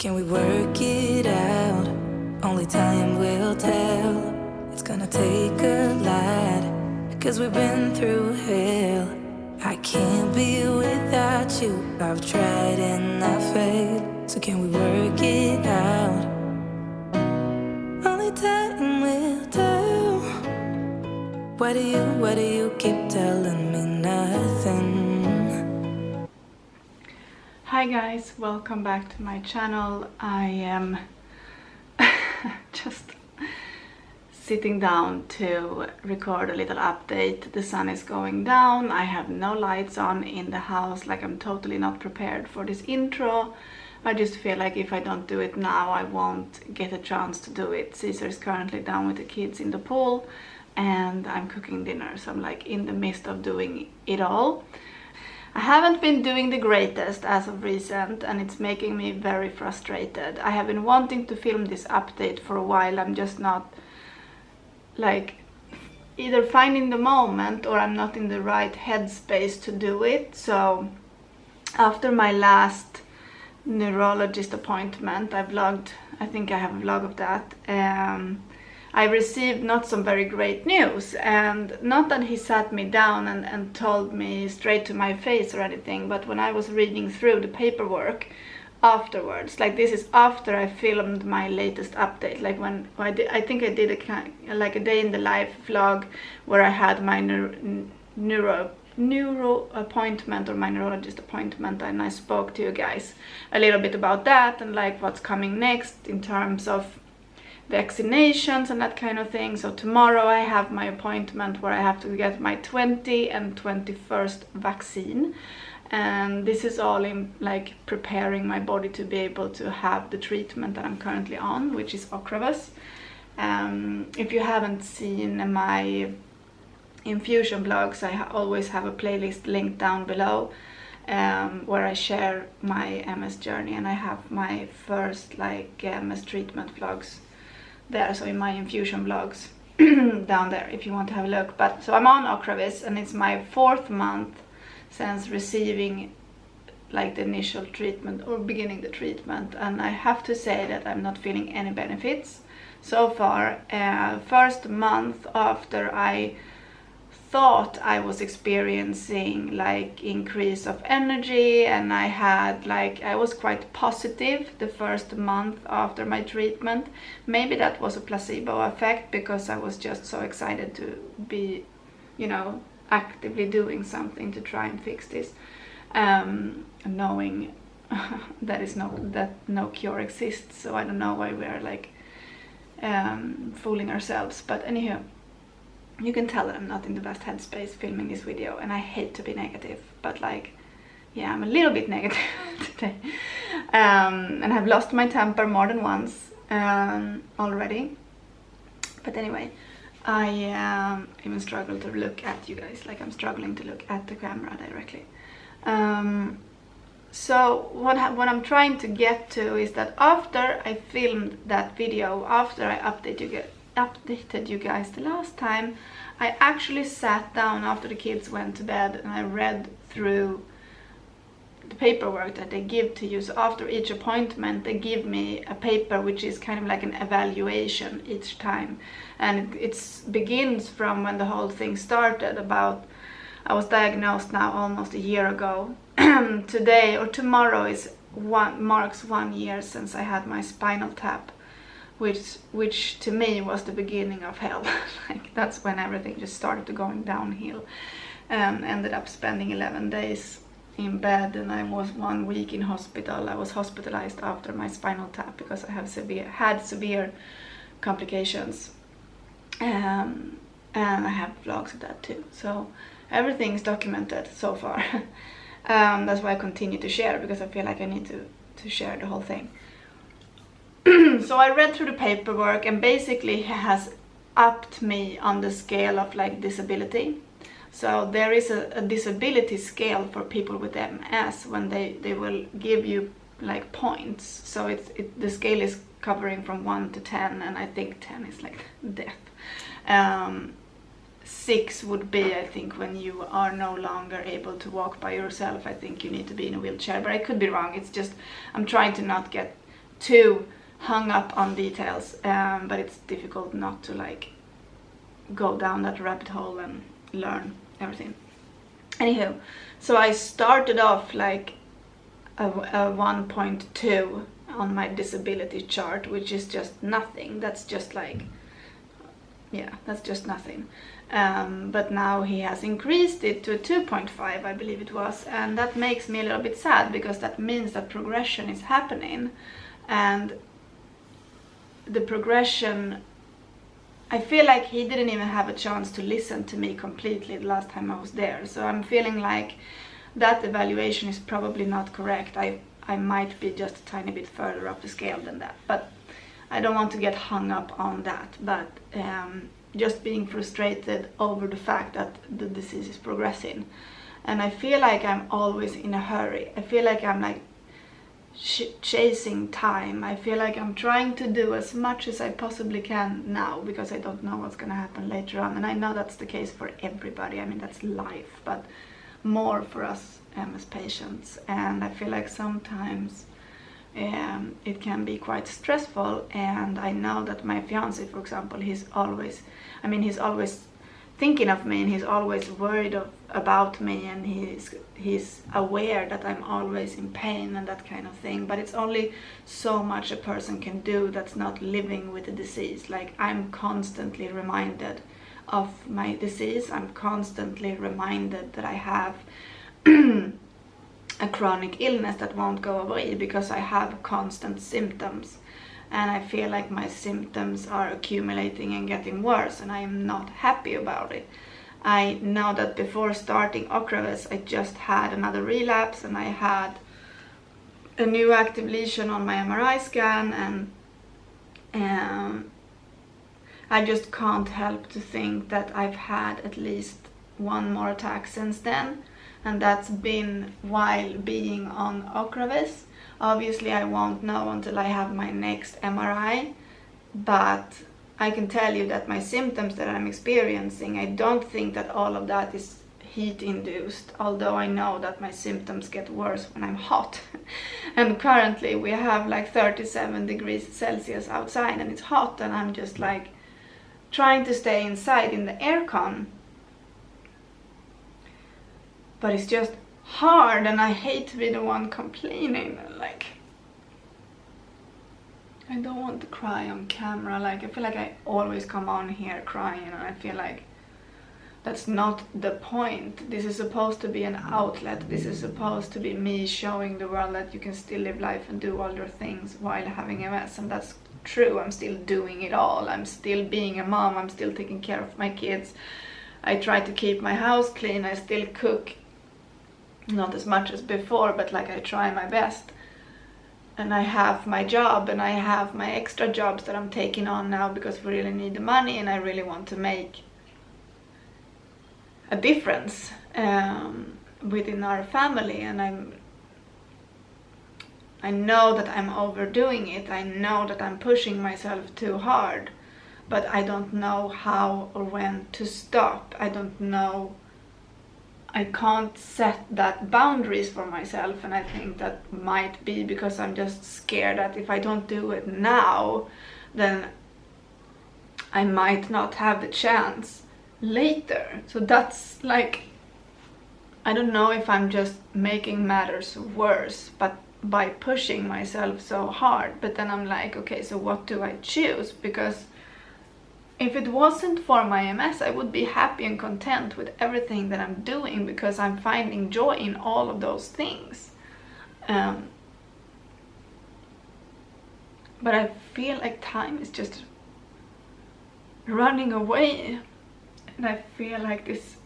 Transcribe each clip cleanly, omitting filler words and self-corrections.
can we work it out? Only time will tell. It's gonna take a lot, 'cause we've been through hell. I can't be without you. I've tried and I failed. So can we work it out? Only time will tell. Why do you keep telling me nothing? Hi guys, welcome back to my channel. I am just sitting down to record a little update. The sun is going down. I have no lights on in the house, like I'm totally not prepared for this intro. I just feel like if I don't do it now, I won't get a chance to do it. Caesar is currently down with the kids in the pool and I'm cooking dinner, so I'm like in the midst of doing it all. I haven't been doing the greatest as of recent, and it's making me very frustrated. I have been wanting to film this update for a while. I'm just not like either finding the moment or I'm not in the right headspace to do it. So after my last neurologist appointment, I vlogged, I think I have a vlog of that. I received not some very great news, and not that he sat me down and told me straight to my face or anything, but when I was reading through the paperwork afterwards, like this is after I filmed my latest update, like when I think I did a day in the life vlog where I had my neuro appointment or my neurologist appointment, and I spoke to you guys a little bit about that and like what's coming next in terms of vaccinations and that kind of thing. So tomorrow I have my appointment where I have to get my 20 and 21st vaccine, and this is all in like preparing my body to be able to have the treatment that I'm currently on, which is Ocrevus. If you haven't seen my infusion blogs, I always have a playlist linked down below where I share my MS journey, and I have my first like MS treatment vlogs there, so in my infusion vlogs down there if you want to have a look. But so I'm on Ocrevus, and it's my 4th month since receiving like the initial treatment or beginning the treatment, and I have to say that I'm not feeling any benefits so far. First month after I thought I was experiencing like increase of energy, and I was quite positive the first month after my treatment. Maybe that was a placebo effect because I was just so excited to be, you know, actively doing something to try and fix this, knowing that no cure exists. So I don't know why we're like fooling ourselves. But anyhow, you can tell that I'm not in the best headspace filming this video, and I hate to be negative, but like, yeah, I'm a little bit negative today. And I've lost my temper more than once already. But anyway, I even struggle to look at you guys, like I'm struggling to look at the camera directly. So what I'm trying to get to is that after I filmed that video, after I updated you guys the last time, I actually sat down after the kids went to bed and I read through the paperwork that they give to you. So after each appointment they give me a paper which is kind of like an evaluation each time, and it begins from when the whole thing started. About, I was diagnosed now almost a year ago. Today or tomorrow marks 1 year since I had my spinal tap, which to me was the beginning of hell. Like that's when everything just started to going downhill. Ended up spending 11 days in bed, and I was 1 week in hospital. I was hospitalized after my spinal tap because I had severe complications, and I have vlogs of that too. So everything's documented so far. That's why I continue to share, because I feel like I need to share the whole thing. So I read through the paperwork, and basically he has upped me on the scale of like disability. So there is a disability scale for people with MS when they will give you like points. So the scale is covering from 1 to 10, and I think 10 is like death. 6 would be, I think, when you are no longer able to walk by yourself. I think you need to be in a wheelchair, but I could be wrong. It's just I'm trying to not get too hung up on details, but it's difficult not to like go down that rabbit hole and learn everything. Anywho, so I started off like a 1.2 on my disability chart, which is just nothing. That's just like, yeah, that's just nothing. But now he has increased it to a 2.5, I believe it was, and that makes me a little bit sad, because that means that progression is happening. And the progression, I feel like he didn't even have a chance to listen to me completely the last time I was there. So I'm feeling like that evaluation is probably not correct. I might be just a tiny bit further up the scale than that, but I don't want to get hung up on that. But just being frustrated over the fact that the disease is progressing. And I feel like I'm always in a hurry. I feel like I'm like chasing time. I feel like I'm trying to do as much as I possibly can now, because I don't know what's going to happen later on. And I know that's the case for everybody. I mean, that's life, but more for us MS patients. And I feel like sometimes it can be quite stressful. And I know that my fiance, for example, he's always thinking of me, and he's always worried about me, and he's aware that I'm always in pain and that kind of thing. But it's only so much a person can do that's not living with the disease. Like, I'm constantly reminded of my disease. I'm constantly reminded that I have a chronic illness that won't go away, because I have constant symptoms. And I feel like my symptoms are accumulating and getting worse, and I am not happy about it. I know that before starting Ocrevus, I just had another relapse, and I had a new active lesion on my MRI scan, and I just can't help to think that I've had at least one more attack since then, and that's been while being on Ocrevus. Obviously, I won't know until I have my next MRI, but I can tell you that my symptoms that I'm experiencing, I don't think that all of that is heat-induced, although I know that my symptoms get worse when I'm hot. And currently we have like 37 degrees Celsius outside, and it's hot, and I'm just like trying to stay inside in the aircon. But it's just hard, and I hate to be the one complaining. Like, I don't want to cry on camera. Like, I feel like I always come on here crying, and I feel like that's not the point. This is supposed to be an outlet. This is supposed to be me showing the world that you can still live life and do all your things while having MS, and that's true. I'm still doing it all. I'm still being a mom. I'm still taking care of my kids. I try to keep my house clean. I still cook. Not as much as before, but like I try my best. And I have my job, and I have my extra jobs that I'm taking on now because we really need the money, and I really want to make a difference within our family. And I know that I'm overdoing it. I know that I'm pushing myself too hard, but I don't know how or when to stop. I don't know. I can't set that boundaries for myself, and I think that might be because I'm just scared that if I don't do it now, then I might not have the chance later. So that's like, I don't know if I'm just making matters worse, but by pushing myself so hard. But then I'm like, okay, so what do I choose? Because if it wasn't for my MS, I would be happy and content with everything that I'm doing, because I'm finding joy in all of those things. But I feel like time is just running away, and I feel like this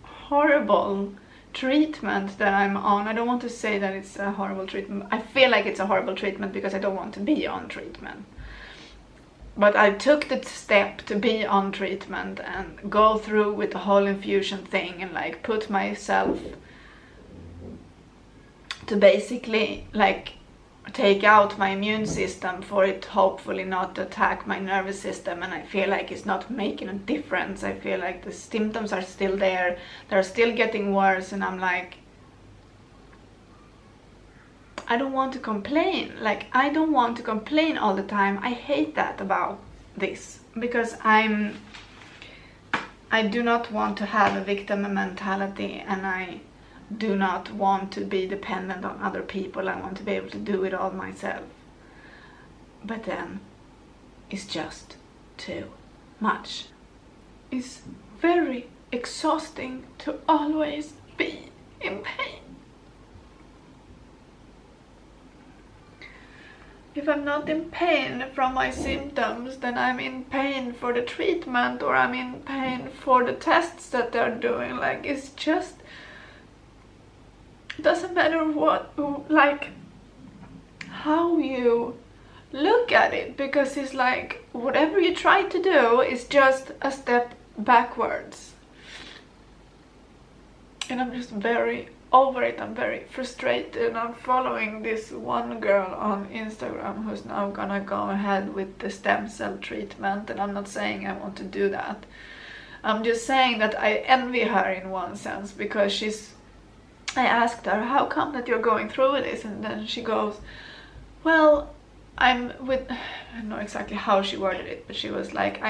horrible treatment that I'm on, I don't want to say that it's a horrible treatment. I feel like it's a horrible treatment because I don't want to be on treatment. But I took the step to be on treatment and go through with the whole infusion thing, and like put myself to basically like take out my immune system for it hopefully not to attack my nervous system. And I feel like it's not making a difference. I feel like the symptoms are still there. They're still getting worse, and I'm like, I don't want to complain. Like, I don't want to complain all the time. I hate that about this, because I do not want to have a victim mentality, and I do not want to be dependent on other people. I want to be able to do it all myself. But then it's just too much. It's very exhausting to always be in pain. If I'm not in pain from my symptoms, then I'm in pain for the treatment, or I'm in pain for the tests that they're doing. Like, it's just, doesn't matter what, like, how you look at it, because it's like whatever you try to do is just a step backwards. And I'm just very over it. I'm very frustrated. I'm following this one girl on Instagram who's now gonna go ahead with the stem cell treatment, and I'm not saying I want to do that. I'm just saying that I envy her in one sense, because I asked her, how come that you're going through this? And then she goes, well, I don't know exactly how she worded it, but she was like,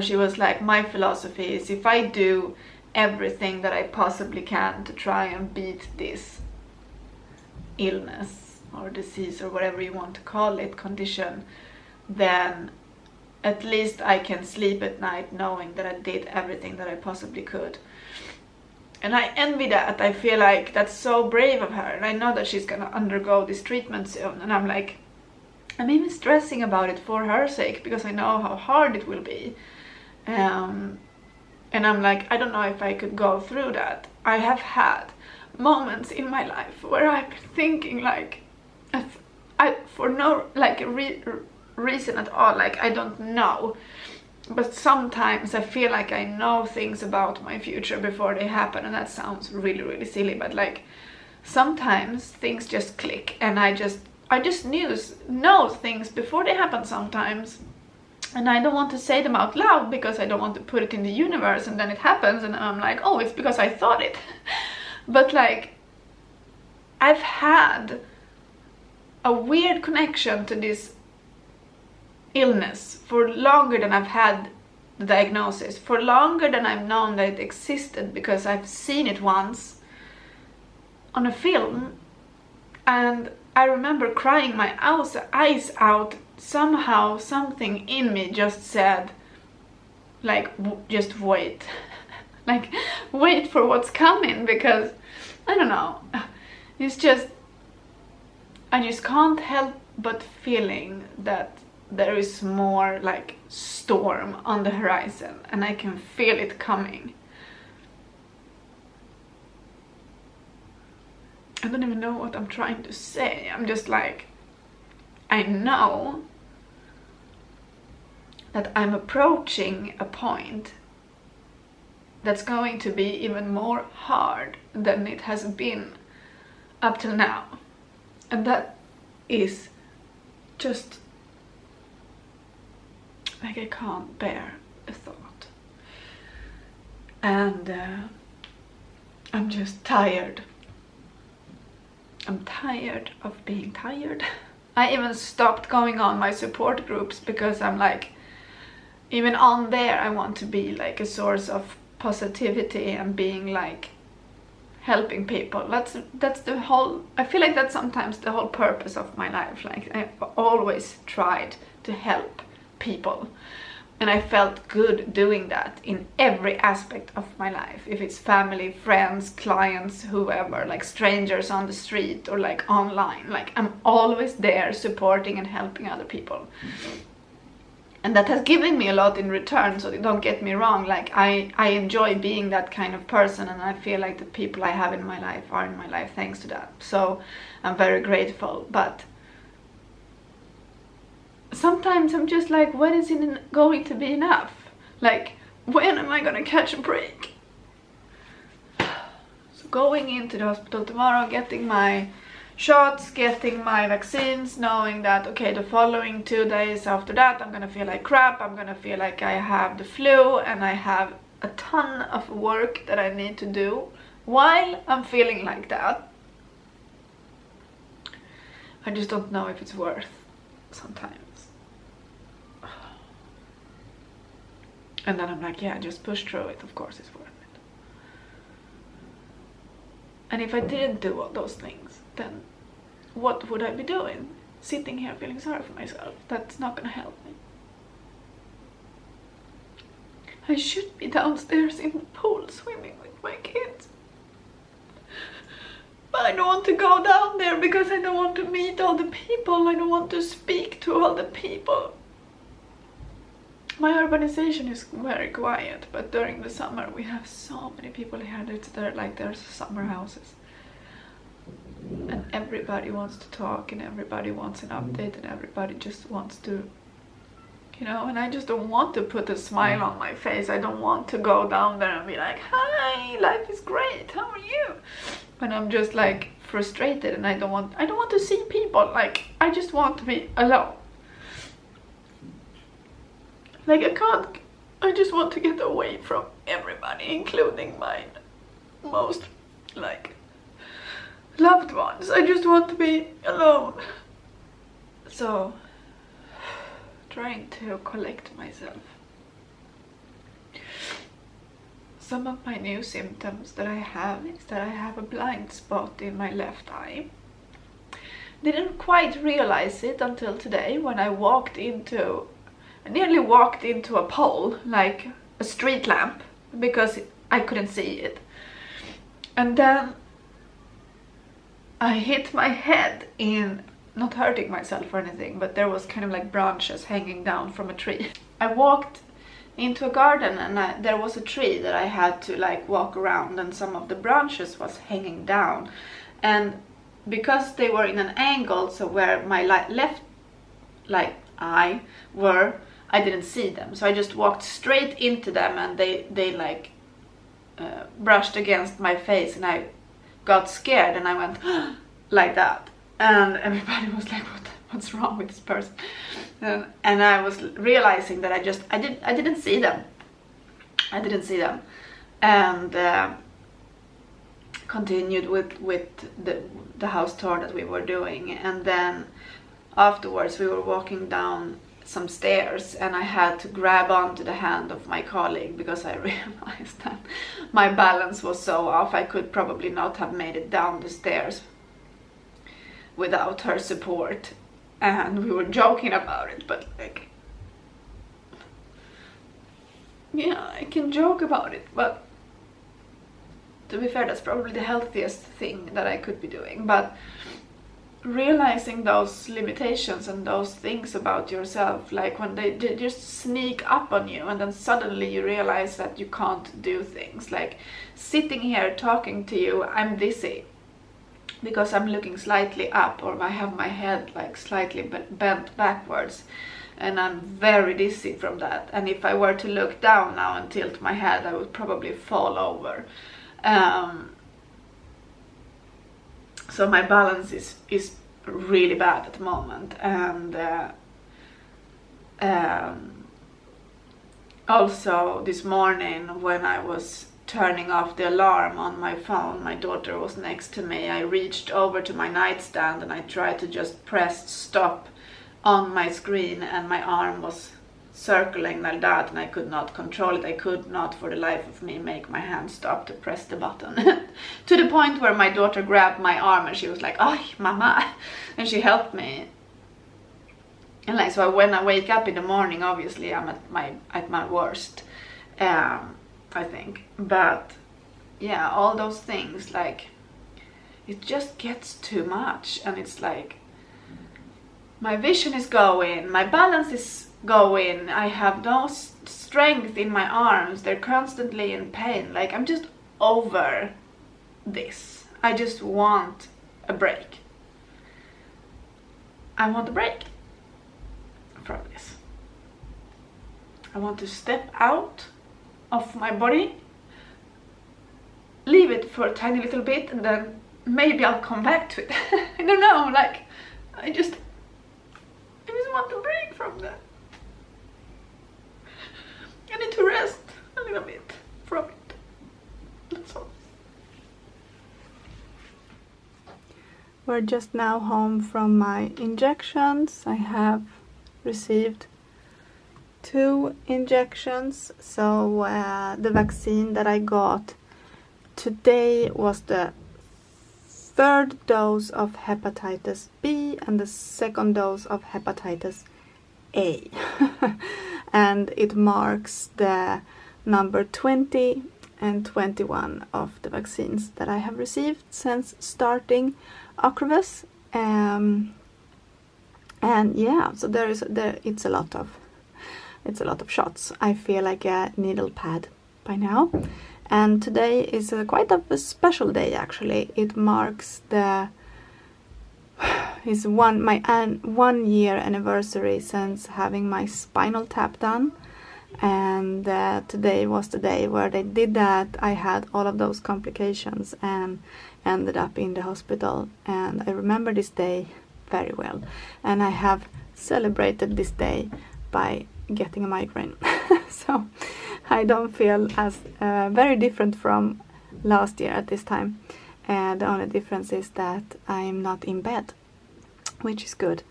she was like, my philosophy is, if I do everything that I possibly can to try and beat this illness or disease or whatever you want to call it, condition, then at least I can sleep at night knowing that I did everything that I possibly could. And I envy that. I feel like that's so brave of her, and I know that she's gonna undergo this treatment soon, and I'm like, I'm even stressing about it for her sake, because I know how hard it will be. And I'm like, I don't know if I could go through that. I have had moments in my life where I've been thinking, like, for no like reason at all, like, I don't know. But sometimes I feel like I know things about my future before they happen, and that sounds really, really silly, but like, sometimes things just click, and I just know things before they happen sometimes. And I don't want to say them out loud, because I don't want to put it in the universe and then it happens and I'm like, oh, it's because I thought it. But like, I've had a weird connection to this illness for longer than I've had the diagnosis, for longer than I've known that it existed, because I've seen it once on a film, and I remember crying my eyes out. Somehow something in me just said, like, just wait. Like, wait for what's coming, because I don't know, it's just, I just can't help but feeling that there is more like storm on the horizon, and I can feel it coming. I don't even know what I'm trying to say. I'm just like, I know that I'm approaching a point that's going to be even more hard than it has been up till now. And that is just like, I can't bear a thought. And I'm just tired. I'm tired of being tired. I even stopped going on my support groups, because I'm like, even on there I want to be like a source of positivity and being like helping people. That's the whole, I feel like that's sometimes the whole purpose of my life. Like, I've always tried to help people, and I felt good doing that in every aspect of my life. If it's family, friends, clients, whoever, like strangers on the street or like online, like, I'm always there supporting and helping other people. And that has given me a lot in return, so don't get me wrong. Like, I enjoy being that kind of person, and I feel like the people I have in my life are in my life thanks to that. So I'm very grateful. But sometimes I'm just like, when is it going to be enough? Like, when am I gonna catch a break? So going into the hospital tomorrow, getting my shots, getting my vaccines, knowing that, okay, the following 2 days after that I'm gonna feel like crap, I'm gonna feel like I have the flu, and I have a ton of work that I need to do while I'm feeling like that. I just don't know if it's worth sometimes. And then I'm like, yeah, just push through it, of course it's worth it. And if I didn't do all those things, then what would I be doing? Sitting here feeling sorry for myself. That's not gonna help me. I should be downstairs in the pool swimming with my kids. But I don't want to go down there because I don't want to meet all the people. I don't want to speak to all the people. My urbanization is very quiet, but during the summer we have so many people here. There's summer houses. And everybody wants to talk, and everybody wants an update, and everybody just wants to, you know, and I just don't want to put a smile on my face. I don't want to go down there and be like, hi, life is great, how are you? When I'm just like frustrated and I don't want to see people. Like, I just want to be alone. Like, I just want to get away from everybody, including my most, like, loved ones. I just want to be alone. So, trying to collect myself. Some of my new symptoms that I have is that I have a blind spot in my left eye. Didn't quite realize it until today when I nearly walked into a pole, like a street lamp, because I couldn't see it. And then I hit my head in, not hurting myself or anything, but there was kind of like branches hanging down from a tree. I walked into a garden and there was a tree that I had to like walk around, and some of the branches was hanging down. And because they were in an angle, so where my left eye were, I didn't see them, so I just walked straight into them, and they like brushed against my face, and I got scared and I went like that, and everybody was like, what's wrong with this person? And I was realizing that I didn't see them. I didn't see them, and continued with the house tour that we were doing. And then afterwards we were walking down some stairs, and I had to grab onto the hand of my colleague because I realized that my balance was so off. I could probably not have made it down the stairs without her support, and we were joking about it, but like, yeah, I can joke about it, but to be fair, that's probably the healthiest thing that I could be doing. But realizing those limitations and those things about yourself, like when they just sneak up on you, and then suddenly you realize that you can't do things. Like sitting here talking to you, I'm dizzy because I'm looking slightly up, or I have my head like slightly bent backwards, and I'm very dizzy from that. And if I were to look down now and tilt my head, I would probably fall over. So my balance is really bad at the moment. And also this morning when I was turning off the alarm on my phone, my daughter was next to me. I reached over to my nightstand and I tried to just press stop on my screen, and my arm was circling like that, and I could not control it. I could not for the life of me make my hand stop to press the button. To the point where my daughter grabbed my arm and she was like, "Ay, mama," and she helped me. And like, so when I wake up in the morning, obviously I'm at my worst, I think. But yeah, all those things, like, it just gets too much, and it's like my vision is going, my balance is going, I have no strength in my arms, they're constantly in pain. Like, I'm just over this. I just want a break. I want a break from this. I want to step out of my body, leave it for a tiny little bit, and then maybe I'll come back to it. I don't know, like, I just want to break from that. I need to rest a little bit from it. That's all. We're just now home from my injections. I have received 2 injections. So the vaccine that I got today was the 3rd dose of hepatitis B and the 2nd dose of hepatitis A. And it marks the number 20 and 21 of the vaccines that I have received since starting Ocrevus. And yeah, so it's a lot of shots. I feel like a needle pad by now. And today is quite a special day actually. It marks my 1 year anniversary since having my spinal tap done. And today was the day where they did that. I had all of those complications and ended up in the hospital, and I remember this day very well, and I have celebrated this day by getting a migraine. So I don't feel as very different from last year at this time. The only difference is that I'm not in bed, which is good.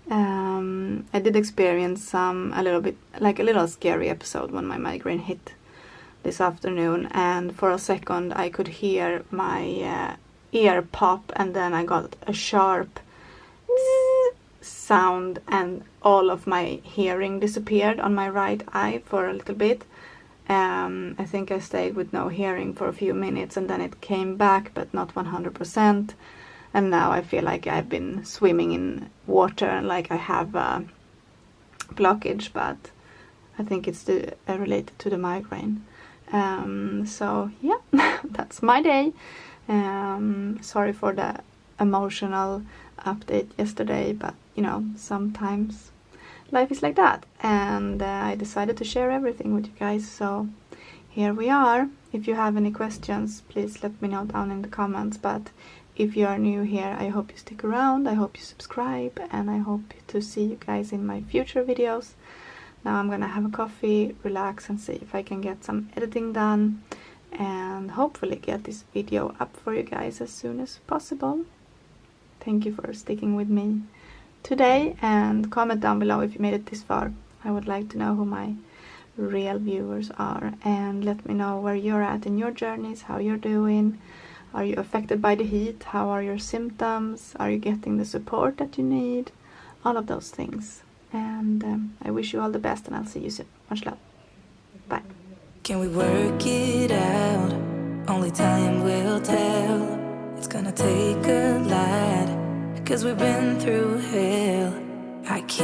I did experience a little scary episode when my migraine hit this afternoon, and for a second I could hear my ear pop, and then I got a sharp sound and all of my hearing disappeared on my right eye for a little bit. I think I stayed with no hearing for a few minutes, and then it came back, but not 100%. And now I feel like I've been swimming in water and like I have a blockage, but I think it's related to the migraine. So yeah, that's my day. Sorry for the emotional update yesterday, but you know, sometimes life is like that. And I decided to share everything with you guys, so here we are. If you have any questions, please let me know down in the comments. But if you are new here, I hope you stick around, I hope you subscribe, and I hope to see you guys in my future videos. Now I'm gonna have a coffee, relax, and see if I can get some editing done, and hopefully get this video up for you guys as soon as possible. Thank you for sticking with me today, and comment down below if you made it this far. I would like to know who my real viewers are, and let me know where you're at in your journeys, how you're doing. Are you affected by the heat? How are your symptoms? Are you getting the support that you need? All of those things. And I wish you all the best, and I'll see you soon. Much love. Bye. Can we work it out? Only time will tell. It's gonna take a lot, 'cause we've been through